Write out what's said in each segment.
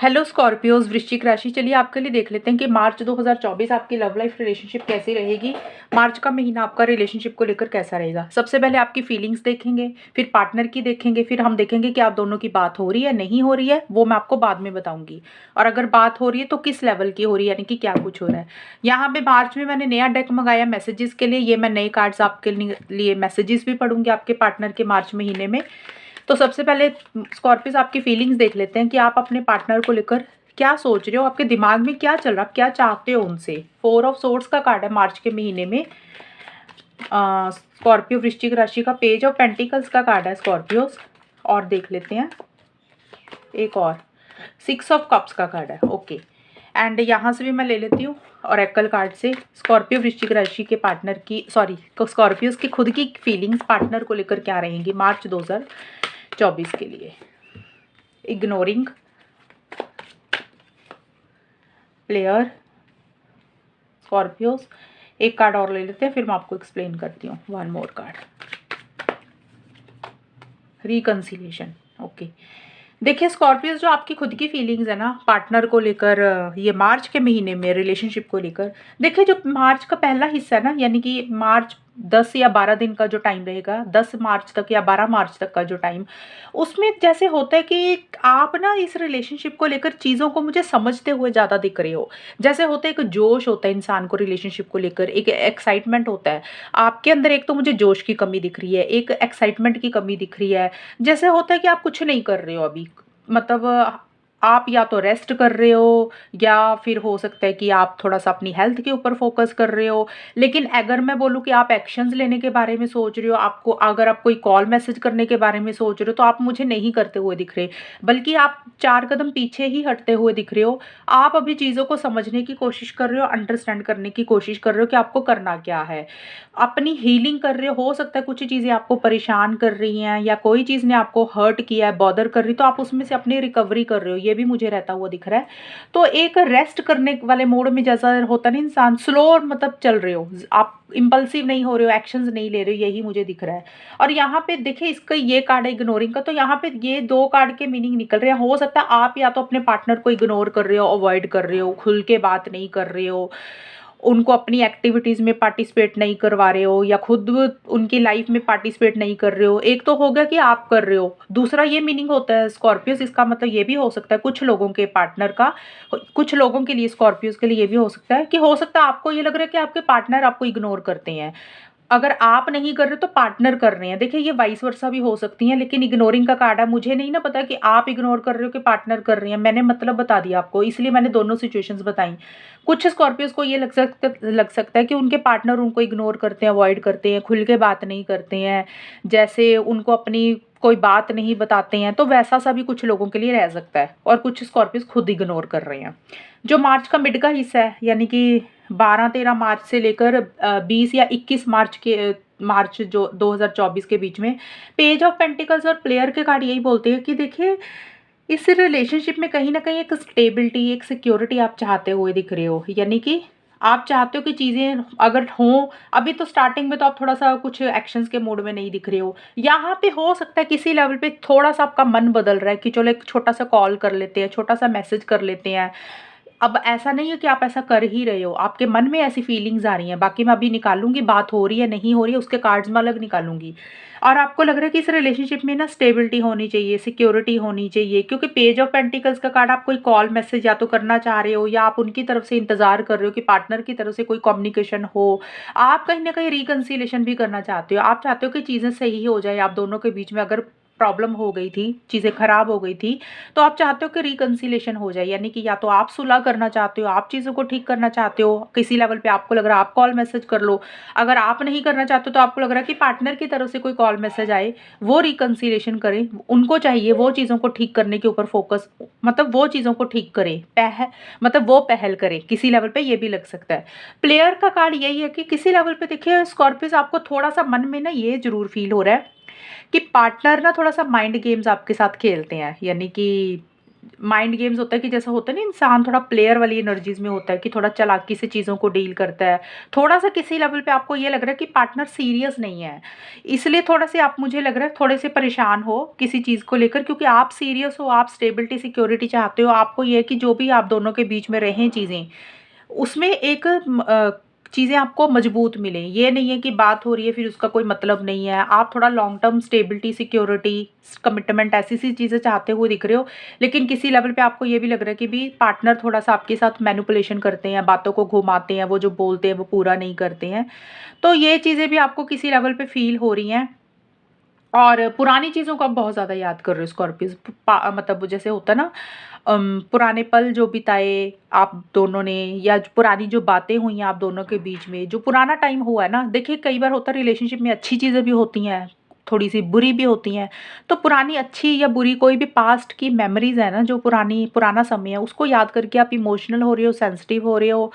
Hello Scorpios, वृश्चिक राशि। चलिए आपके लिए देख लेते हैं कि मार्च 2024 आपकी लव लाइफ रिलेशनशिप कैसी रहेगी। मार्च का महीना आपका रिलेशनशिप को लेकर कैसा रहेगा। सबसे पहले आपकी फीलिंग्स देखेंगे, फिर पार्टनर की देखेंगे, फिर हम देखेंगे कि आप दोनों की बात हो रही है नहीं हो रही है, वो मैं आपको बाद में बताऊंगी। और अगर बात हो रही है तो किस लेवल की हो रही है, यानी कि क्या कुछ हो रहा है। यहाँ पे मार्च में मैंने नया डेक मंगाया मैसेजेस के लिए। ये मैं नए कार्ड्स आपके लिए मैसेजेस भी पढ़ूंगी आपके पार्टनर के मार्च महीने में। तो सबसे पहले स्कॉर्पियोस आपकी फीलिंग्स देख लेते हैं कि आप अपने पार्टनर को लेकर क्या सोच रहे हो, आपके दिमाग में क्या चल रहा है, क्या चाहते हो उनसे। 4 ऑफ सोर्ड्स का कार्ड है मार्च के महीने में। स्कॉर्पियो वृश्चिक राशि का पेज ऑफ पेंटिकल्स का कार्ड है स्कॉर्पियोस। और देख लेते हैं एक और 6 ऑफ कप्स का कार्ड है। ओके, एंड यहाँ से भी मैं ले लेती हूँ ऑरेकल कार्ड से स्कॉर्पियो वृश्चिक राशि के पार्टनर की स्कॉर्पियोस की खुद की फीलिंग्स पार्टनर को लेकर क्या रहेंगी मार्च 2024 के लिए। Ignoring, player, Scorpios. एक कार्ड और ले लेते हैं, फिर मैं आपको एक्सप्लेन करती हूँ। One more card, reconciliation. Okay, देखिए स्कॉर्पियोस, जो आपकी खुद की फीलिंग्स है ना पार्टनर को लेकर, ये मार्च के महीने में रिलेशनशिप को लेकर। देखिए जो मार्च का पहला हिस्सा है ना, यानी कि मार्च 10 या 12 दिन का जो टाइम रहेगा, 10 मार्च तक या 12 मार्च तक का जो टाइम, उसमें जैसे होता है कि आप ना इस रिलेशनशिप को लेकर चीज़ों को मुझे समझते हुए ज़्यादा दिख रहे हो। जैसे होता है एक जोश होता है इंसान को रिलेशनशिप को लेकर, एक एक्साइटमेंट होता है आपके अंदर। एक तो मुझे जोश की कमी दिख रही है, एक एक्साइटमेंट की कमी दिख रही है। जैसे होता है कि आप कुछ नहीं कर रहे हो अभी, मतलब आप या तो रेस्ट कर रहे हो, या फिर हो सकता है कि आप थोड़ा सा अपनी हेल्थ के ऊपर फोकस कर रहे हो। लेकिन अगर मैं बोलूँ कि आप एक्शंस लेने के बारे में सोच रहे हो, आपको अगर आप कोई कॉल मैसेज करने के बारे में सोच रहे हो, तो आप मुझे नहीं करते हुए दिख रहे, बल्कि आप 4 कदम पीछे ही हटते हुए दिख रहे हो। आप अभी चीज़ों को समझने की कोशिश कर रहे हो, अंडरस्टैंड करने की कोशिश कर रहे हो कि आपको करना क्या है। अपनी हीलिंग कर रहे हो सकता है कुछ चीज़ें आपको परेशान कर रही हैं, या कोई चीज़ ने आपको हर्ट किया है, बॉदर कर रही, तो आप उसमें से अपनी रिकवरी कर रहे हो, ये भी मुझे रहता हुआ दिख रहा है। तो एक रेस्ट करने वाले मोड में, जैसा होता है ना इंसान, स्लो मतलब चल रहे हो आप, इम्पल्सिव नहीं हो रहे हो, एक्शंस नहीं ले रहे हो, यही मुझे दिख रहा है। और यहाँ पे देखिए इसका ये कार्ड है इग्नोरिंग का, तो यहाँ पे ये 2 कार्ड के मीनिंग निकल रहे हैं। हो सकता है आप या तो अपने पार्टनर को इग्नोर कर रहे हो, अवॉइड कर रहे हो, खुल के बात नहीं कर रहे हो, उनको अपनी एक्टिविटीज़ में पार्टिसिपेट नहीं करवा रहे हो, या खुद उनकी लाइफ में पार्टिसिपेट नहीं कर रहे हो। एक तो हो गया कि आप कर रहे हो, दूसरा ये मीनिंग होता है स्कॉर्पियोस, इसका मतलब ये भी हो सकता है कुछ लोगों के पार्टनर का, कुछ लोगों के लिए, स्कॉर्पियोस के लिए ये भी हो सकता है कि हो सकता है आपको ये लग रहा है कि आपके पार्टनर आपको इग्नोर करते हैं। अगर आप नहीं कर रहे तो पार्टनर कर रहे हैं। देखिए ये वाइस वर्सा भी हो सकती हैं, लेकिन इग्नोरिंग का कार्ड है। मुझे नहीं ना पता कि आप इग्नोर कर रहे हो कि पार्टनर कर रही हैं, मैंने मतलब बता दिया आपको, इसलिए मैंने दोनों सिचुएशंस बताई। कुछ स्कॉर्पियोज को ये लग सकता है कि उनके पार्टनर उनको इग्नोर करते हैं, अवॉइड करते हैं, खुल के बात नहीं करते हैं, जैसे उनको अपनी कोई बात नहीं बताते हैं, तो वैसा सा भी कुछ लोगों के लिए रह सकता है। और कुछ स्कॉर्पियोज खुद इग्नोर कर रहे हैं। जो मार्च का मिड का हिस्सा है, यानी कि 12-13 मार्च से लेकर 20 या 21 मार्च के मार्च जो 2024 के बीच में, पेज ऑफ पेंटिकल्स और प्लेयर के कार्ड यही बोलते हैं कि देखिए इस रिलेशनशिप में कहीं ना कहीं एक स्टेबिलिटी, एक सिक्योरिटी आप चाहते हुए दिख रहे हो। यानी कि आप चाहते हो कि चीज़ें अगर हों, अभी तो स्टार्टिंग में तो आप थोड़ा सा कुछ एक्शंस के मूड में नहीं दिख रहे हो। यहाँ पे हो सकता है किसी लेवल पे थोड़ा सा आपका मन बदल रहा है कि चलो एक छोटा सा कॉल कर लेते हैं, छोटा सा मैसेज कर लेते हैं। अब ऐसा नहीं है कि आप ऐसा कर ही रहे हो, आपके मन में ऐसी फीलिंग्स आ रही हैं। बाकी मैं अभी निकालूंगी बात हो रही है नहीं हो रही है, उसके कार्ड्स में अलग निकालूंगी। और आपको लग रहा है कि इस रिलेशनशिप में ना स्टेबिलिटी होनी चाहिए, सिक्योरिटी होनी चाहिए, क्योंकि पेज ऑफ पेंटिकल्स का कार्ड, आप कोई कॉल मैसेज या तो करना चाह रहे हो, या आप उनकी तरफ से इंतजार कर रहे हो कि पार्टनर की तरफ से कोई कम्युनिकेशन हो। आप कहीं ना कहीं रिकंसिलेशन भी करना चाहते हो, आप चाहते हो कि चीज़ें सही हो जाए आप दोनों के बीच में। अगर प्रॉब्लम हो गई थी, चीज़ें खराब हो गई थी, तो आप चाहते हो कि रिकंसिलेशन हो जाए। यानी कि या तो आप सुलह करना चाहते हो, आप चीज़ों को ठीक करना चाहते हो, किसी लेवल पे आपको लग रहा है आप कॉल मैसेज कर लो। अगर आप नहीं करना चाहते तो आपको लग रहा है कि पार्टनर की तरफ से कोई कॉल मैसेज आए, वो रिकंसिलेशन करें। उनको चाहिए वो चीज़ों को ठीक करने के ऊपर फोकस, मतलब वो चीज़ों को ठीक करे, मतलब वो पहल करे किसी लेवल पे, ये भी लग सकता है। प्लेयर का कार्ड यही है कि किसी लेवल पे देखिए स्कॉर्पियोस, आपको थोड़ा सा मन में ना ये जरूर फील हो रहा है कि पार्टनर ना थोड़ा सा माइंड गेम्स आपके साथ खेलते हैं। यानी कि माइंड गेम्स होता है कि जैसा होता है ना, इंसान थोड़ा प्लेयर वाली एनर्जीज में होता है कि थोड़ा चालाकी से चीज़ों को डील करता है। थोड़ा सा किसी लेवल पे आपको ये लग रहा है कि पार्टनर सीरियस नहीं है, इसलिए थोड़ा से आप, मुझे लग रहा है थोड़े से परेशान हो किसी चीज़ को लेकर, क्योंकि आप सीरियस हो, आप स्टेबिलिटी सिक्योरिटी चाहते हो। आपको ये है कि जो भी आप दोनों के बीच में रहें चीज़ें, उसमें एक चीज़ें आपको मजबूत मिलें। ये नहीं है कि बात हो रही है फिर उसका कोई मतलब नहीं है। आप थोड़ा long term stability, security, commitment, ऐसी सी चीज़ें चाहते हुए दिख रहे हो। लेकिन किसी लेवल पे आपको ये भी लग रहा है कि भी पार्टनर थोड़ा-सा आपके साथ मैनिपुलेशन करते हैं, बातों को घुमाते हैं, वो जो बोलते हैं वो पूरा नहीं करते हैं। तो ये चीज़ें भी आपको किसी लेवल पे फ़ील हो रही हैं। और पुरानी चीज़ों को आप बहुत ज़्यादा याद कर रहे हो स्कॉर्पियोज़, मतलब वो जैसे होता है ना, पुराने पल जो बिताए आप दोनों ने, या जो पुरानी जो बातें हुई हैं आप दोनों के बीच में, जो पुराना टाइम हुआ है ना, देखिए कई बार होता है रिलेशनशिप में अच्छी चीज़ें भी होती हैं, थोड़ी-सी बुरी भी होती हैं। तो पुरानी अच्छी या बुरी कोई भी पास्ट की मेमोरीज़ है ना, जो पुराना समय है, उसको याद करके आप इमोशनल हो रहे हो, सेंसिटिव हो रहे हो,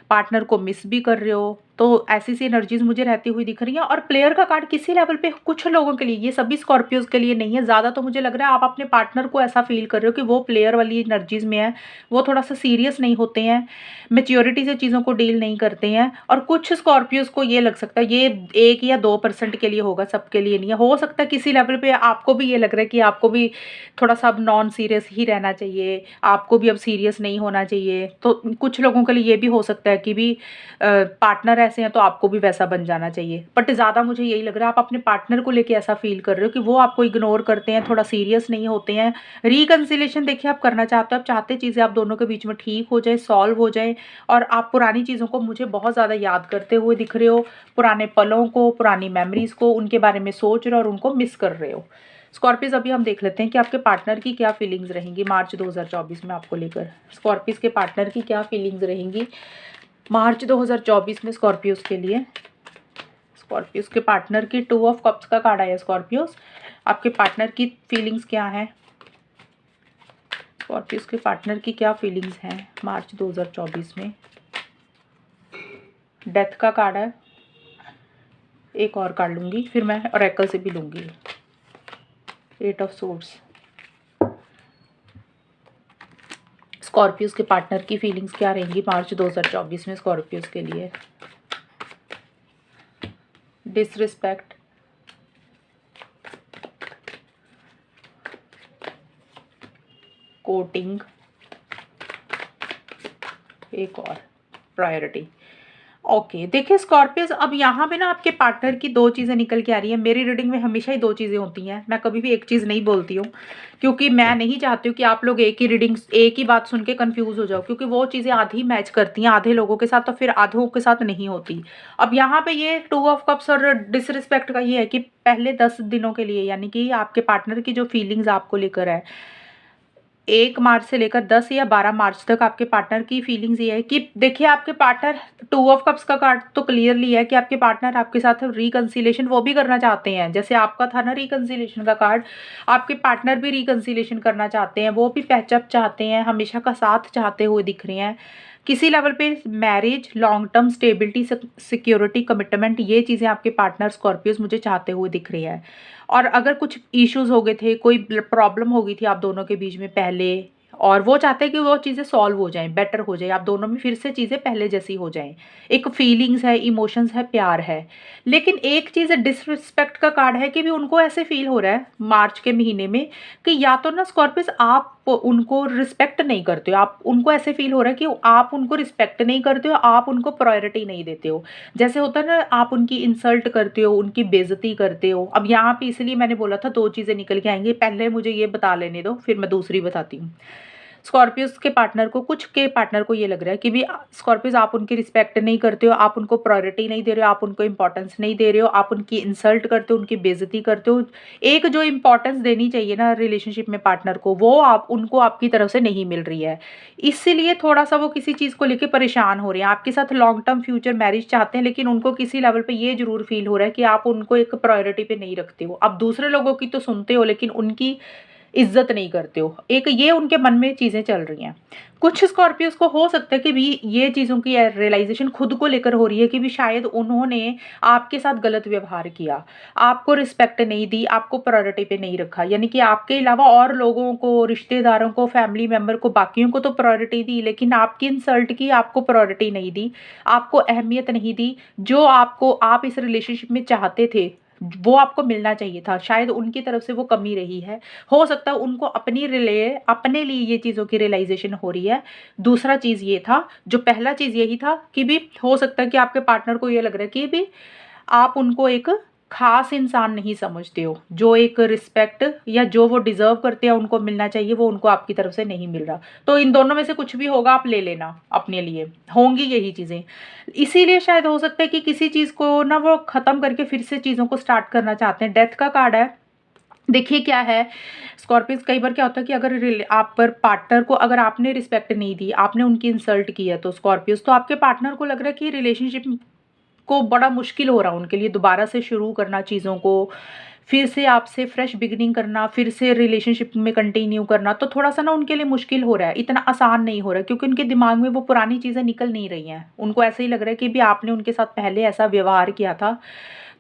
पार्टनर को मिस भी कर रहे हो। तो ऐसी-सी एनर्जीज़ मुझे रहती हुई दिख रही हैं। और प्लेयर का कार्ड किसी लेवल पे कुछ लोगों के लिए, ये सभी स्कॉर्पियोज़ के लिए नहीं है, ज़्यादा तो मुझे लग रहा है आप अपने पार्टनर को ऐसा फ़ील कर रहे हो कि वो प्लेयर वाली एनर्जीज़ में है, वो थोड़ा-सा सीरियस नहीं होते हैं, मैच्योरिटी से चीज़ों को डील नहीं करते हैं। और कुछ स्कॉर्पियोज़ को ये लग सकता है, ये 1 या 2% के लिए होगा, सबके लिए नहीं है। हो सकता है किसी लेवल पे आपको भी ये लग रहा है कि आपको भी थोड़ा-सा अब नॉन सीरियस ही रहना चाहिए, आपको भी अब सीरियस नहीं होना चाहिए। तो कुछ लोगों के लिए ये भी हो सकता है कि भी पार्टनर ऐसे हैं तो आपको भी वैसा बन जाना चाहिए। बट ज़्यादा मुझे यही लग रहा है आप अपने पार्टनर को लेके ऐसा फ़ील कर रहे हो कि वो आपको इग्नोर करते हैं, थोड़ा सीरियस नहीं होते हैं। रिकंसिलिएशन देखिए आप करना चाहते हो, आप चाहते चीज़ें आप दोनों के बीच में ठीक हो जाए, सॉल्व हो जाए। और आप पुरानी चीज़ों को मुझे बहुत ज़्यादा याद करते हुए दिख रहे हो, पुराने पलों को, पुरानी मेमोरीज़ को, उनके बारे में सोच रहे हो और उनको मिस कर रहे हो। स्कॉर्पियोज़ अभी हम देख लेते हैं कि आपके पार्टनर की क्या फीलिंग्स रहेंगी मार्च 2024 में आपको लेकर। स्कॉर्पियोज़ के पार्टनर की क्या फीलिंग्स रहेंगी मार्च 2024 में स्कॉर्पियोज़ के लिए। स्कॉर्पियोज़ के पार्टनर की 2 ऑफ कप्स का कार्ड आया स्कॉर्पियोज़। आपके पार्टनर की फीलिंग्स क्या हैं? स्कॉर्पियोज़ के पार्टनर की क्या फीलिंग्स हैं मार्च 2024 में? डेथ का कार्ड है। एक और कार्ड लूँगी, फिर मैं ओरेकल से भी लूँगी। 8 ऑफ सोर्ड्स। स्कॉर्पियोज़ के पार्टनर की फीलिंग्स क्या रहेंगी मार्च 2024 में स्कॉर्पियोज़ के लिए? डिसरिस्पेक्ट, कोटिंग, एक और प्रायोरिटी। ओके, देखिए स्कॉर्पियोज़, अब यहाँ पे ना आपके पार्टनर की 2 चीज़ें निकल के आ रही हैं। मेरी रीडिंग में हमेशा ही 2 चीज़ें होती हैं, मैं कभी भी एक चीज़ नहीं बोलती हूँ, क्योंकि मैं नहीं चाहती हूँ कि आप लोग एक ही बात सुन के कन्फ्यूज़ हो जाओ, क्योंकि वो चीज़ें आधी मैच करती हैं आधे लोगों के साथ, तो फिर आधों के साथ नहीं होती। अब यहाँ पे ये 2 ऑफ कप्स और डिसरिस्पेक्ट का ये है कि पहले 10 दिनों के लिए, यानी कि आपके पार्टनर की जो फीलिंग्स आपको लेकर है, 1 मार्च से लेकर 10 या 12 मार्च तक आपके पार्टनर की फीलिंग्स ये है कि देखिए आपके पार्टनर, 2 ऑफ कप्स का कार्ड तो क्लियरली है कि आपके पार्टनर आपके साथ रिकंसिलिएशन वो भी करना चाहते हैं। जैसे आपका था ना रिकंसिलिएशन का कार्ड, आपके पार्टनर भी रिकंसिलिएशन करना चाहते हैं, वो भी पैचअप चाहते हैं, हमेशा का साथ चाहते हुए दिख रहे हैं। किसी लेवल पे marriage, long term stability, security, commitment, ये चीज़ें आपके पार्टनर स्कॉर्पियोज़ मुझे चाहते हुए दिख रही है। और अगर कुछ इश्यूज़ हो गए थे, कोई प्रॉब्लम हो गई थी आप दोनों के बीच में पहले, और वो चाहते हैं कि वो चीज़ें सॉल्व हो जाएँ, बेटर हो जाए, आप दोनों में फिर से चीज़ें पहले जैसी हो जाएँ। एक फीलिंग्स है, इमोशंस है, प्यार है। लेकिन एक चीज़ डिसरिस्पेक्ट का कार्ड है कि भी उनको ऐसे फ़ील हो रहा है मार्च के महीने में कि या तो ना स्कॉर्पियोज़ आप उनको रिस्पेक्ट नहीं करते हो, आप उनको ऐसे फ़ील हो रहा है कि आप उनको रिस्पेक्ट नहीं करते हो, आप उनको प्रायोरिटी नहीं देते हो। जैसे होता है ना, आप उनकी इंसल्ट करते हो, उनकी बेइज़्ज़ती करते हो। अब यहाँ पे इसलिए मैंने बोला था 2 चीज़ें निकल के आएँगी, पहले मुझे ये बता लेने दो, फिर मैं दूसरी बताती हूँ। स्कॉर्पियोज़ के पार्टनर को, कुछ के पार्टनर को ये लग रहा है कि भी स्कॉर्पियोज़ आप उनकी रिस्पेक्ट नहीं करते हो, आप उनको प्रायोरिटी नहीं दे रहे हो, आप उनको इम्पोर्टेंस नहीं दे रहे हो, आप उनकी इंसल्ट करते हो, उनकी बेइज़्ज़ती करते हो। एक जो इम्पोर्टेंस देनी चाहिए ना रिलेशनशिप में पार्टनर को, वो आप उनको आपकी तरफ से नहीं मिल रही है। इसीलिए थोड़ा-सा वो किसी चीज़ को लेके परेशान हो रहे हैं। आपके साथ लॉन्ग टर्म फ्यूचर मैरिज चाहते हैं, लेकिन उनको किसी लेवल पे ये ज़रूर फ़ील हो रहा है कि आप उनको एक प्रायोरिटी पे नहीं रखते हो। आप दूसरे लोगों की तो सुनते हो, लेकिन उनकी इज्जत नहीं करते हो, एक ये उनके मन में चीज़ें चल रही हैं। कुछ स्कॉर्पियोज़ को हो सकता है कि भी ये चीज़ों की रियलाइज़ेशन खुद को लेकर हो रही है कि भी शायद उन्होंने आपके साथ गलत व्यवहार किया, आपको रिस्पेक्ट नहीं दी, आपको प्रायोरिटी पे नहीं रखा। यानी कि आपके अलावा और लोगों को, रिश्तेदारों को, फैमिली मेंबर को, बाकियों को तो प्रायोरिटी दी, लेकिन आपकी इंसल्ट की, आपको प्रायोरिटी नहीं दी, आपको अहमियत नहीं दी। जो आप इस रिलेशनशिप में चाहते थे, वो आपको मिलना चाहिए था। शायद उनकी तरफ से वो कमी रही है। हो सकता है उनको अपने लिए ये चीज़ों की रियलाइज़ेशन हो रही है। दूसरा चीज़ ये था, जो पहला चीज़ यही था कि भी हो सकता है कि आपके पार्टनर को ये लग रहा है कि भी आप उनको एक ख़ास इंसान नहीं समझते हो, जो एक रिस्पेक्ट या जो वो डिज़र्व करते हैं, उनको मिलना चाहिए, वो उनको आपकी तरफ से नहीं मिल रहा। तो इन दोनों में से कुछ भी होगा, आप ले लेना अपने लिए, होंगी यही चीज़ें। इसीलिए शायद हो सकता है कि किसी चीज़ को ना वो ख़त्म करके फिर से चीज़ों को स्टार्ट करना चाहते हैं। डेथ का कार्ड है। देखिए क्या है, स्कॉर्पियोज़ कई बार क्या होता है कि अगर आप पर पार्टनर को अगर आपने रिस्पेक्ट नहीं दी, आपने उनकी इंसल्ट की है, तो स्कॉर्पियोज़ तो आपके पार्टनर को लग रहा है कि रिलेशनशिप को बड़ा मुश्किल हो रहा है उनके लिए दोबारा से शुरू करना चीज़ों को, फिर से आपसे फ्रेश बिगिनिंग करना, फिर से रिलेशनशिप में कंटिन्यू करना, तो थोड़ा-सा ना उनके लिए मुश्किल हो रहा है, इतना आसान नहीं हो रहा है क्योंकि उनके दिमाग में वो पुरानी चीज़ें निकल नहीं रही हैं। उनको ऐसा ही लग रहा है कि भी आपने उनके साथ पहले ऐसा व्यवहार किया था,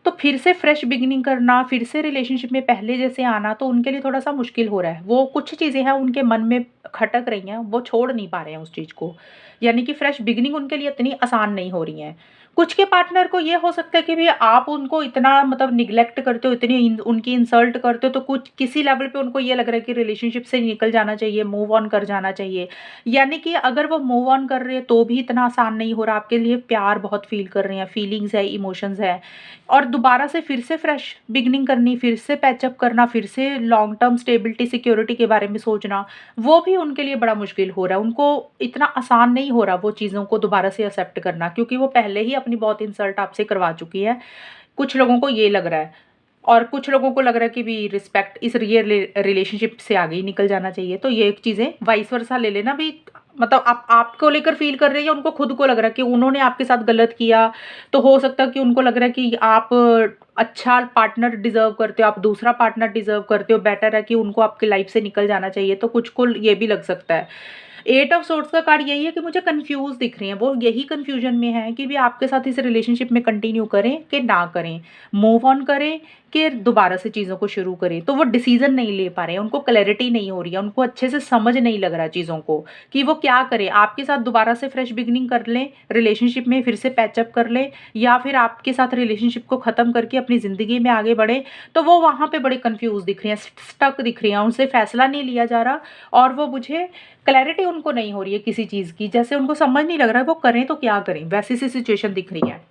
तो फिर से फ्रेश बिगिनिंग करना, फिर से रिलेशनशिप में पहले जैसे आना, तो उनके लिए थोड़ा-सा मुश्किल हो रहा है। वो कुछ चीज़ें हैं उनके मन में खटक रही हैं, वो छोड़ नहीं पा रहे हैं उस चीज़ को। यानी कि फ्रेश बिगिनिंग उनके लिए इतनी आसान नहीं हो रही है। कुछ के पार्टनर को ये हो सकता है कि भई आप उनको इतना मतलब निग्लेक्ट करते हो, इतनी उनकी इंसल्ट करते हो, तो कुछ किसी लेवल पे उनको ये लग रहा है कि रिलेशनशिप से निकल जाना चाहिए, मूव ऑन कर जाना चाहिए। यानी कि अगर वो मूव ऑन कर रहे हैं तो भी इतना आसान नहीं हो रहा, आपके लिए प्यार बहुत फ़ील कर रहे हैं, फीलिंग्स है, इमोशंस है। और दोबारा से फिर से फ्रेश बिगिनिंग करनी, फिर से पैचअप करना, फिर से लॉन्ग टर्म स्टेबिलिटी, सिक्योरिटी के बारे में सोचना, वो भी उनके लिए बड़ा मुश्किल हो रहा है। उनको इतना आसान नहीं हो रहा वो चीज़ों को दोबारा से एक्सेप्ट करना, क्योंकि वो पहले ही अपनी बहुत इंसल्ट आपसे करवा चुकी है। कुछ लोगों को ये लग रहा है और कुछ लोगों को लग रहा है कि भी रिस्पेक्ट इस रिलेशनशिप से आगे ही निकल जाना चाहिए। तो ये एक चीज़ें वाइस वर्सा ले लेना भी, मतलब आप आपको लेकर फ़ील कर रहे हैं या उनको खुद को लग रहा है कि उन्होंने आपके साथ गलत किया, तो हो सकता है कि उनको लग रहा है कि आप अच्छा पार्टनर डिज़र्व करते हो, आप दूसरा पार्टनर डिज़र्व करते हो, बेटर है कि उनको आपकी लाइफ़ से निकल जाना चाहिए, तो कुछ को ये भी लग सकता है। एट ऑफ सोर्ड्स का कार्ड यही है कि मुझे कन्फ्यूज़ दिख रही हैं, वो यही कन्फ्यूज़न में हैं कि भी आपके साथ इस रिलेशनशिप में कंटिन्यू करें कि ना करें, मूव ऑन करें कि दोबारा से चीज़ों को शुरू करें। तो वो डिसीज़न नहीं ले पा रहे हैं, उनको क्लैरिटी नहीं हो रही है, उनको अच्छे से समझ नहीं लग रहा चीज़ों को कि वो क्या करें। आपके साथ दोबारा से फ्रेश बिगिनिंग कर लें, रिलेशनशिप में फिर से पैचअप कर लें, या फिर आपके साथ रिलेशनशिप को ख़त्म करके अपनी ज़िंदगी में आगे बढ़ें। तो वो वहाँ पे बड़े कन्फ्यूज़ दिख रही हैं, स्टक दिख रही हैं, उनसे फ़ैसला नहीं लिया जा रहा और वो मुझे क्लैरिटी उनको नहीं हो रही है किसी चीज़ की, जैसे उनको समझ नहीं लग रहा है वो करें तो क्या करें, वैसी सी सिचुएशन दिख रही है।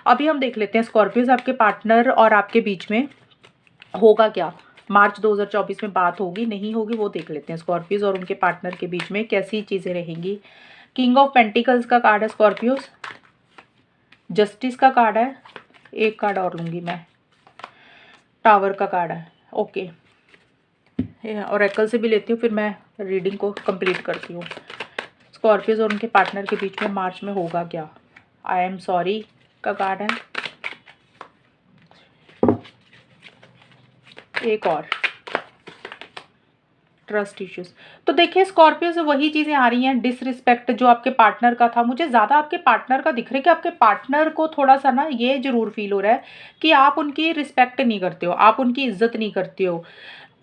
अभी हम देख लेते हैं स्कॉर्पियोज़ आपके पार्टनर और आपके बीच में होगा क्या? मार्च 2024 में बात होगी, नहीं होगी, वो देख लेते हैं। स्कॉर्पियोज़ और उनके पार्टनर के बीच में कैसी चीज़ें रहेंगी। किंग ऑफ पेंटिकल्स का कार्ड है स्कॉर्पियोज़, जस्टिस का कार्ड है, एक कार्ड और लूँगी मैं, टावर का कार्ड है। ओके, ऑरेकल से भी लेती हूँ, फिर मैं रीडिंग को कंप्लीट करती हूँ। स्कॉर्पियोज़ और उनके पार्टनर के बीच में मार्च में होगा क्या? आई एम सॉरी का कार्ड है, एक और ट्रस्ट इश्यूज। तो देखिए स्कॉर्पियो से वही चीज़ें आ रही हैं, डिसरिस्पेक्ट जो आपके पार्टनर का था, मुझे ज़्यादा आपके पार्टनर का दिख रहा है कि आपके पार्टनर को थोड़ा सा ना ये ज़रूर फील हो रहा है कि आप उनकी रिस्पेक्ट नहीं करते हो, आप उनकी इज्जत नहीं करते हो।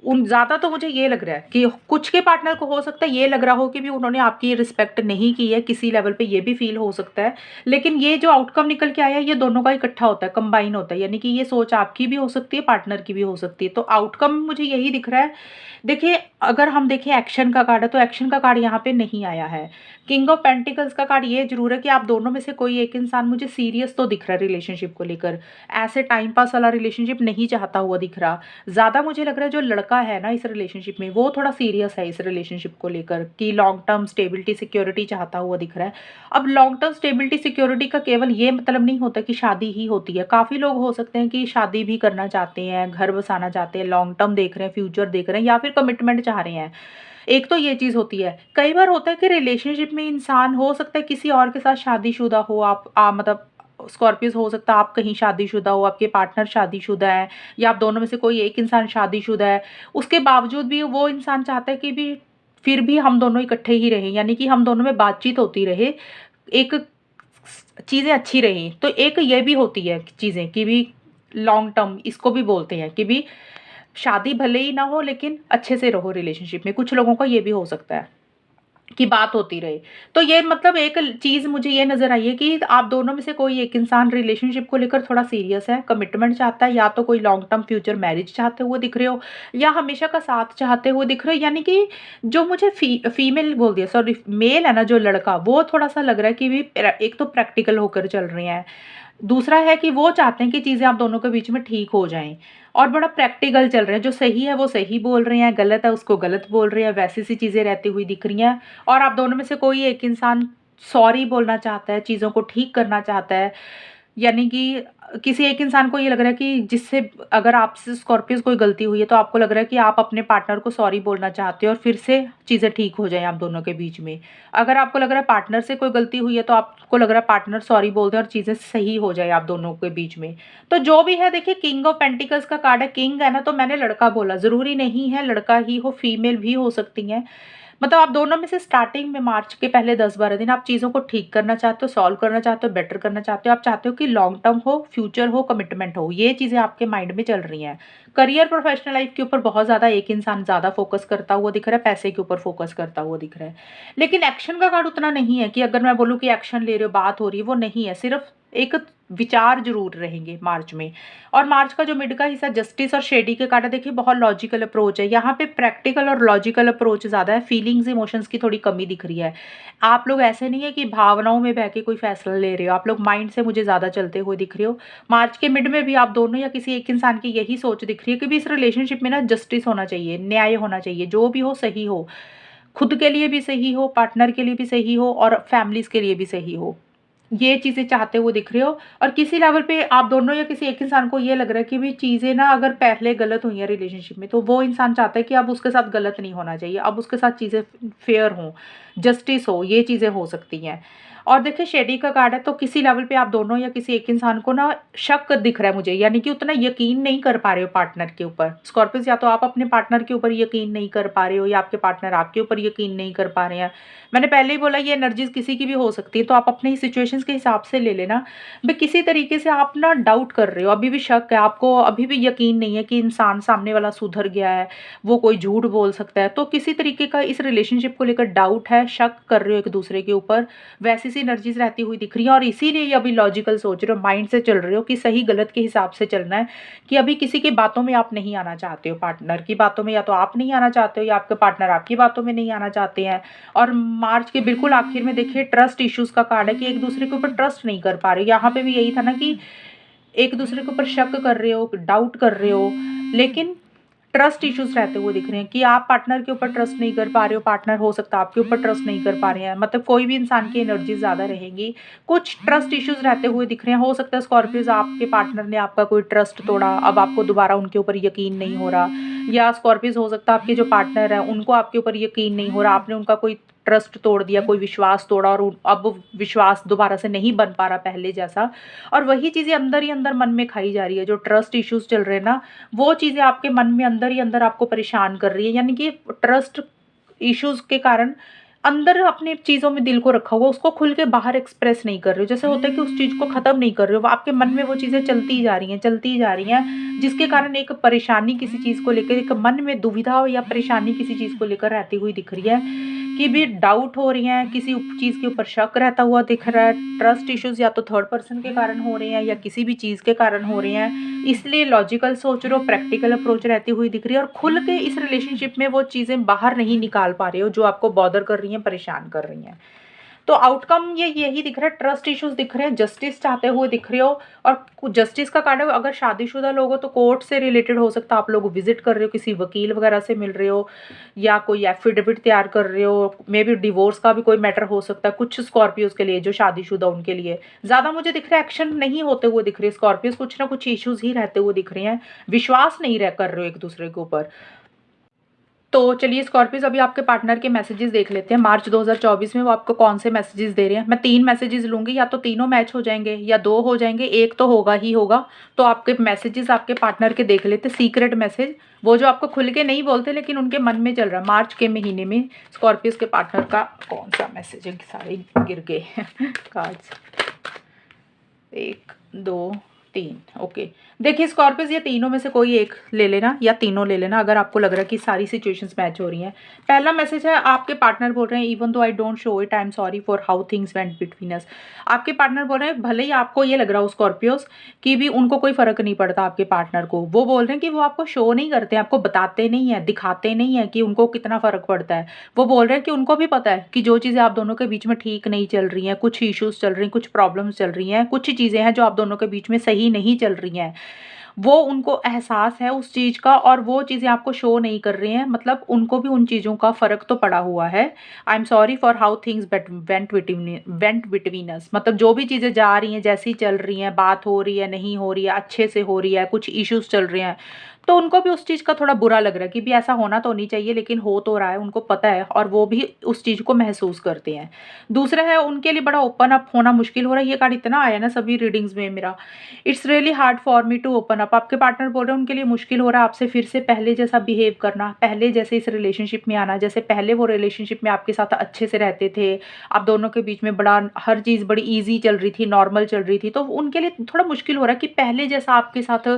उन ज़्यादा तो मुझे ये लग रहा है कि कुछ के पार्टनर को हो सकता है ये लग रहा हो कि भी उन्होंने आपकी रिस्पेक्ट नहीं की है, किसी लेवल पे ये भी फील हो सकता है। लेकिन ये जो आउटकम निकल के आया है ये दोनों का इकट्ठा होता है, कंबाइन होता है, यानी कि ये सोच आपकी भी हो सकती है, पार्टनर की भी हो सकती है। तो आउटकम मुझे यही दिख रहा है। देखिए अगर हम देखें एक्शन का कार्ड है तो एक्शन का कार्ड यहाँ पे नहीं आया है। किंग ऑफ पेंटिकल्स का कार्ड ये जरूर है कि आप दोनों में से कोई एक इंसान मुझे सीरियस तो दिख रहा है रिलेशनशिप को लेकर, ऐसे टाइम पास वाला रिलेशनशिप नहीं चाहता हुआ दिख रहा। ज़्यादा मुझे लग रहा है जो लड़का है ना इस रिलेशनशिप में वो थोड़ा सीरियस है इस रिलेशनशिप को लेकर, कि लॉन्ग टर्म स्टेबिलिटी सिक्योरिटी चाहता हुआ दिख रहा है। अब लॉन्ग टर्म स्टेबिलिटी सिक्योरिटी का केवल ये मतलब नहीं होता कि शादी ही होती है, काफ़ी लोग हो सकते हैं कि शादी भी करना चाहते हैं, घर बसाना चाहते हैं, लॉन्ग टर्म देख रहे हैं, फ्यूचर देख रहे हैं, या फिर कमिटमेंट चाह रहे हैं। एक तो ये चीज़ होती है। कई बार होता है कि रिलेशनशिप में इंसान हो सकता है किसी और के साथ शादीशुदा हो, आप मतलब स्कॉर्पियोज हो सकता है आप कहीं शादीशुदा हो, आपके पार्टनर शादीशुदा है, या आप दोनों में से कोई एक इंसान शादीशुदा है। उसके बावजूद भी वो इंसान चाहता है कि भी फिर भी हम दोनों इकट्ठे ही रहें, यानी कि हम दोनों में बातचीत होती रहे, एक चीज़ें अच्छी रहें। तो एक ये भी होती है चीज़ें कि भी लॉन्ग टर्म इसको भी बोलते हैं कि भी शादी भले ही ना हो लेकिन अच्छे से रहो रिलेशनशिप में। कुछ लोगों का ये भी हो सकता है कि बात होती रहे। तो ये मतलब एक चीज़ मुझे ये नज़र आई है कि आप दोनों में से कोई एक इंसान रिलेशनशिप को लेकर थोड़ा सीरियस है, कमिटमेंट चाहता है, या तो कोई लॉन्ग टर्म फ्यूचर मैरिज चाहते हुए दिख रहे हो, या हमेशा का साथ चाहते हुए दिख रहे हो। यानी कि जो मुझे फीमेल बोल दिया, सॉरी मेल है ना जो लड़का, वो थोड़ा-सा लग रहा है कि भी एक तो प्रैक्टिकल होकर चल रहे हैं। दूसरा है कि वो चाहते हैं कि चीज़ें आप दोनों के बीच में ठीक हो जाएँ, और बड़ा प्रैक्टिकल चल रहे हैं। जो सही है वो सही बोल रहे हैं, गलत है उसको गलत बोल रहे हैं, वैसी-सी चीज़ें रहती हुई दिख रही हैं। और आप दोनों में से कोई एक इंसान सॉरी बोलना चाहता है, चीज़ों को ठीक करना चाहता है। यानी कि किसी एक इंसान को ये लग रहा है कि जिससे अगर आपसे स्कॉर्पियोज़ कोई गलती हुई है, तो आपको लग रहा है कि आप अपने पार्टनर को सॉरी बोलना चाहते हो और फिर से चीज़ें ठीक हो जाएँ आप दोनों के बीच में। अगर आपको लग रहा है पार्टनर से कोई गलती हुई है, तो आपको लग रहा है पार्टनर सॉरी बोल दे और चीज़ें सही हो जाए आप दोनों के बीच में। तो जो भी है देखिए, किंग ऑफ पेंटिकल्स का कार्ड है, किंग है ना, तो मैंने लड़का बोला, ज़रूरी नहीं है लड़का ही हो, फीमेल भी हो सकती हैं। मतलब आप दोनों में से स्टार्टिंग में मार्च के पहले 10-12 दिन आप चीज़ों को ठीक करना चाहते हो, सॉल्व करना चाहते हो, बेटर करना चाहते हो। आप चाहते हो कि लॉन्ग टर्म हो, फ्यूचर हो, कमिटमेंट हो। ये चीज़ें आपके माइंड में चल रही हैं। करियर, प्रोफेशनल लाइफ के ऊपर बहुत ज़्यादा एक इंसान ज़्यादा फोकस करता हुआ दिख रहा है, पैसे के ऊपर फोकस करता हुआ दिख रहा है। लेकिन एक्शन का कार्ड उतना नहीं है कि अगर मैं बोलूँ कि एक्शन ले रहे हो, बात हो रही है, वो नहीं है। सिर्फ एक विचार ज़रूर रहेंगे मार्च में। और मार्च का जो मिड का हिस्सा जस्टिस और शेडी के कार्ड है, देखिए बहुत लॉजिकल अप्रोच है। यहाँ पे प्रैक्टिकल और लॉजिकल अप्रोच ज़्यादा है, फीलिंग्स इमोशंस की थोड़ी कमी दिख रही है। आप लोग ऐसे नहीं है कि भावनाओं में बह के कोई फैसला ले रहे हो, आप लोग माइंड से मुझे ज़्यादा चलते हुए दिख रहे हो। मार्च के मिड में भी आप दोनों या किसी एक इंसान की यही सोच दिख रही है कि भी इस रिलेशनशिप में ना जस्टिस होना चाहिए, न्याय होना चाहिए, जो भी हो सही हो। खुद के लिए भी सही हो, पार्टनर के लिए भी सही हो, और फैमिलीज़ के लिए भी सही हो। ये चीज़ें चाहते हुए दिख रहे हो। और किसी लेवल पे आप दोनों या किसी एक इंसान को ये लग रहा है कि भी चीज़ें ना अगर पहले गलत हुई हैं रिलेशनशिप में, तो वो इंसान चाहता है कि अब उसके साथ गलत नहीं होना चाहिए, अब उसके साथ चीज़ें फेयर हों, जस्टिस हो, ये चीज़ें हो सकती हैं। और देखिए शेडी का कार्ड है, तो किसी लेवल पे आप दोनों या किसी एक इंसान को ना शक दिख रहा है मुझे, यानी कि उतना यकीन नहीं कर पा रहे हो पार्टनर के ऊपर। स्कॉर्पियोज़, या तो आप अपने पार्टनर के ऊपर यकीन नहीं कर पा रहे हो, या आपके पार्टनर आपके ऊपर यकीन नहीं कर पा रहे हैं। मैंने पहले ही बोला ये एनर्जीज़ किसी की भी हो सकती है, तो आप अपनी सिचुएशंस के हिसाब से ले लेना। भई किसी तरीके से आप ना डाउट कर रहे हो, अभी भी शक है, आपको अभी भी यकीन नहीं है कि इंसान सामने वाला सुधर गया है, वो कोई झूठ बोल सकता है। तो किसी तरीके का इस रिलेशनशिप को लेकर डाउट है, शक कर रहे हो एक-दूसरे के ऊपर, वैसी सी एनर्जीज़ रहती हुई दिख रही है। और इसीलिए ये अभी लॉजिकल सोच रहे हो, माइंड से चल रहे हो कि सही गलत के हिसाब से चलना है, कि अभी किसी की बातों में आप नहीं आना चाहते हो, पार्टनर की बातों में या तो आप नहीं आना चाहते हो, या आपके पार्टनर आपकी बातों में नहीं आना चाहते हैं। और मार्च के बिल्कुल आखिर में देखिए ट्रस्ट इश्यूज़ का कार्ड है कि एक-दूसरे के ऊपर ट्रस्ट नहीं कर पा रहे हो। यहाँ पे भी यही था ना कि एक-दूसरे के ऊपर शक कर रहे हो, डाउट कर रहे हो, लेकिन ट्रस्ट इश्यूज़ रहते हुए दिख रहे हैं कि आप पार्टनर के ऊपर ट्रस्ट नहीं कर पा रहे हो, पार्टनर हो सकता है आपके ऊपर ट्रस्ट नहीं कर पा रहे हैं। मतलब कोई भी इंसान की एनर्जी ज़्यादा रहेंगी। कुछ ट्रस्ट इश्यूज़ रहते हुए दिख रहे हैं। हो सकता है स्कॉर्पियोज़ आपके पार्टनर ने आपका कोई ट्रस्ट तोड़ा, अब आपको दोबारा उनके ऊपर यकीन नहीं हो रहा। या स्कॉर्पियोज़ हो सकता है आपके जो पार्टनर हैं, उनको आपके ऊपर यकीन नहीं हो रहा, आपने उनका कोई ट्रस्ट तोड़ दिया, कोई विश्वास तोड़ा, और अब विश्वास दोबारा से नहीं बन पा रहा पहले जैसा। और वही चीज़ें अंदर ही अंदर मन में खाई जा रही है, जो ट्रस्ट इश्यूज़ चल रहे हैं ना, वो चीज़ें आपके मन में अंदर ही अंदर आपको परेशान कर रही है। यानी कि ट्रस्ट इश्यूज़ के कारण अंदर अपनी चीज़ों में दिल को रखा हुआ, उसको खुल के बाहर एक्सप्रेस नहीं कर रहे हो। जैसे होता है कि उस चीज़ को ख़त्म नहीं कर रहे हो, वो आपके मन में वो चीज़ें चलती जा रही हैं, चलती जा रही हैं, जिसके कारण एक परेशानी किसी चीज़ को लेकर, एक मन में दुविधा या परेशानी किसी चीज़ को लेकर रहती हुई दिख रही है, कि भी डाउट हो रही हैं, किसी चीज़ के ऊपर शक रहता हुआ दिख रहा है। ट्रस्ट इश्यूज़ या तो थर्ड पर्सन के कारण हो रहे हैं, या किसी भी चीज़ के कारण हो रहे हैं। इसलिए लॉजिकल सोच रहे हो, प्रैक्टिकल अप्रोच रहती हुई दिख रही है, और खुल के इस रिलेशनशिप में वो चीज़ें बाहर नहीं निकाल पा रहे हो जो आपको बॉदर कर रही हैं, परेशान कर रही हैं। तो आउटकम ये यही दिख रहा है, ट्रस्ट इश्यूज़ दिख रहे हैं, जस्टिस चाहते हुए दिख रहे हो। और जस्टिस का कार्ड है, अगर शादीशुदा लोग हो तो कोर्ट से रिलेटेड हो सकता है, आप लोग विजिट कर रहे हो, किसी वकील वगैरह से मिल रहे हो, या कोई एफिडेविट तैयार कर रहे हो, मे बी डिवोर्स का भी कोई मैटर हो सकता है कुछ स्कॉर्पियोज़ के लिए, जो शादीशुदा उनके लिए। ज़्यादा मुझे दिख रहा है एक्शन नहीं होते हुए दिख रहे हैं स्कॉर्पियोज़, कुछ ना कुछ इश्यूज़ ही रहते हुए दिख रहे हैं, विश्वास नहीं कर रहे हो एक दूसरे के ऊपर। तो चलिए स्कॉर्पियोज़, अभी आपके पार्टनर के मैसेजेस देख लेते हैं मार्च 2024 में वो आपको कौन से मैसेजेस दे रहे हैं। मैं 3 मैसेजेस लूँगी, या तो तीनों मैच हो जाएँगे या 2 हो जाएँगे, 1 तो होगा ही होगा। तो आपके मैसेजेस आपके पार्टनर के देख लेते हैं, सीक्रेट मैसेज, वो जो आपको खुल के नहीं बोलते लेकिन उनके मन में चल रहा है। मार्च के महीने में स्कॉर्पियोज़ के पार्टनर का कौन-सा मैसेज है? सारे गिर गए कार्ड्स। 1, 2, 3 ओके। देखिए स्कॉर्पियोज़, ये तीनों में से कोई एक ले लेना या तीनों ले लेना, अगर आपको लग रहा है कि सारी सिचुएशंस मैच हो रही हैं। पहला मैसेज है, आपके पार्टनर बोल रहे हैं, even though I don't show it, I am sorry for how things went between us. आपके पार्टनर बोल रहे हैं, भले ही आपको ये लग रहा हो स्कॉर्पियोज़ कि भी उनको कोई फ़र्क नहीं पड़ता आपके पार्टनर को, वो बोल रहे हैं कि वो आपको शो नहीं करते हैं, आपको बताते नहीं हैं, दिखाते नहीं हैं कि उनको कितना फ़र्क पड़ता है। वो बोल रहे हैं कि उनको भी पता है कि जो चीज़ें आप दोनों के बीच में ठीक नहीं चल रही हैं, कुछ इश्यूज़ चल रही हैं, कुछ प्रॉब्लम्स चल रही हैं, कुछ चीज़ें हैं जो आप दोनों के बीच में सही नहीं चल रही हैं। वो उनको एहसास है उस चीज़ का, और वो चीज़ें आपको शो नहीं कर रहे हैं, मतलब उनको भी उन चीज़ों का फ़र्क तो पड़ा हुआ है। I am sorry for how things went between us, मतलब जो भी चीज़ें जा रही हैं, जैसी चल रही हैं, बात हो रही है, नहीं हो रही है, अच्छे से हो रही है, कुछ इश्यूज़ चल रहे हैं, तो उनको भी उस चीज़ का थोड़ा बुरा लग रहा है कि भी ऐसा होना तो नहीं चाहिए लेकिन हो तो रहा है, उनको पता है और वो भी उस चीज़ को महसूस करते हैं। दूसरा है, उनके लिए बड़ा ओपन अप होना मुश्किल हो रहा है। ये कार्ड इतना आया ना सभी रीडिंग्स में मेरा, it's really hard for me to open up. आपके पार्टनर बोल रहे हैं उनके लिए मुश्किल हो रहा है आपसे फिर से पहले जैसा बिहेव करना, पहले जैसे इस रिलेशनशिप में आना, जैसे पहले वो रिलेशनशिप में आपके साथ अच्छे से रहते थे, आप दोनों के बीच में बड़ा हर चीज़ बड़ी ईज़ी चल रही थी, नॉर्मल चल रही थी, तो उनके लिए थोड़ा मुश्किल हो रहा है कि पहले जैसा आपके साथ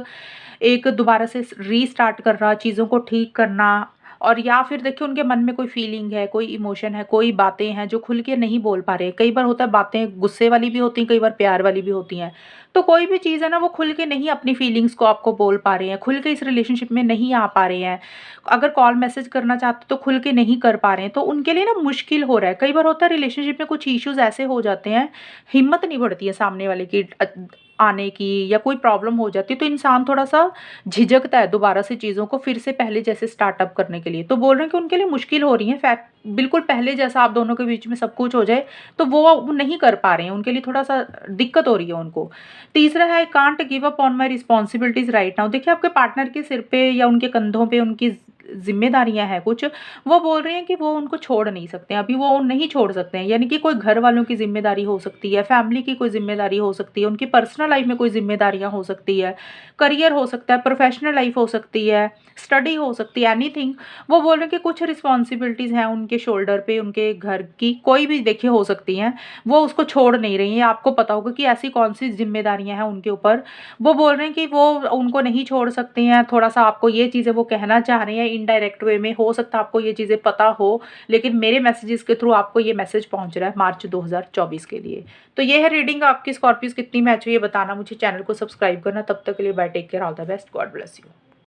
एक दोबारा से रीस्टार्ट करना, चीज़ों को ठीक करना। और या फिर देखिए उनके मन में कोई फीलिंग है, कोई इमोशन है, कोई बातें हैं जो खुल के नहीं बोल पा रहे हैं। कई बार होता है बातें गुस्से वाली भी होती हैं, कई बार प्यार वाली भी होती हैं। तो कोई भी चीज़ है ना, वो खुल के नहीं अपनी फीलिंग्स को आपको बोल पा रहे हैं, खुल के इस रिलेशनशिप में नहीं आ पा रहे हैं। अगर कॉल मैसेज करना चाहते तो खुल के नहीं कर पा रहे हैं, तो उनके लिए ना मुश्किल हो रहा है। कई बार होता है रिलेशनशिप में कुछ इश्यूज़ ऐसे हो जाते हैं, हिम्मत नहीं बढ़ती है सामने वाले की आने की, या कोई प्रॉब्लम हो जाती है तो इंसान थोड़ा-सा झिझकता है दोबारा से चीज़ों को फिर से पहले जैसे स्टार्टअप करने के लिए। तो बोल रहे हैं कि उनके लिए मुश्किल हो रही है, बिल्कुल पहले जैसा आप दोनों के बीच में सब कुछ हो जाए, तो वो नहीं कर पा रहे हैं, उनके लिए थोड़ा-सा दिक्कत हो रही है उनको। तीसरा है, I can't give up on my responsibilities right now. देखिए आपके पार्टनर के सिर पे या उनके कंधों पे उनकी ज़िम्मेदारियाँ हैं कुछ, वो बोल रहे हैं कि वो उनको छोड़ नहीं सकते हैं, अभी वो नहीं छोड़ सकते हैं। यानी कि कोई घर वालों की ज़िम्मेदारी हो सकती है, फैमिली की कोई ज़िम्मेदारी हो सकती है, उनकी पर्सनल लाइफ़ में कोई ज़िम्मेदारियाँ हो सकती है, करियर हो सकता है, प्रोफ़ेशनल लाइफ़ हो सकती है, स्टडी हो सकती है, एनीथिंग। वो बोल रहे हैं कि कुछ रिस्पॉन्सिबिलिटीज़ हैं उनके शोल्डर पे, उनके घर की, कोई भी देखिए हो सकती हैं, वो उसको छोड़ नहीं रही हैं। आपको पता होगा कि ऐसी कौन-सी ज़िम्मेदारियाँ हैं उनके ऊपर। वो बोल रहे हैं कि वो उनको नहीं छोड़ सकते हैं, थोड़ा-सा आपको ये चीज़ें वो कहना चाह रहे हैं इनडायरेक्ट वे में, हो सकता है आपको ये चीज़ें पता हो, लेकिन मेरे मैसेजेस के थ्रू आपको ये मैसेज पहुँच रहा है मार्च 2024 के लिए। तो ये है रीडिंग, आपकी स्कॉर्पियोज़ कितनी मैच हुई है बताना, मुझे चैनल को सब्सक्राइब करना। तब तक के लिए bye, take care, all the best, God bless you.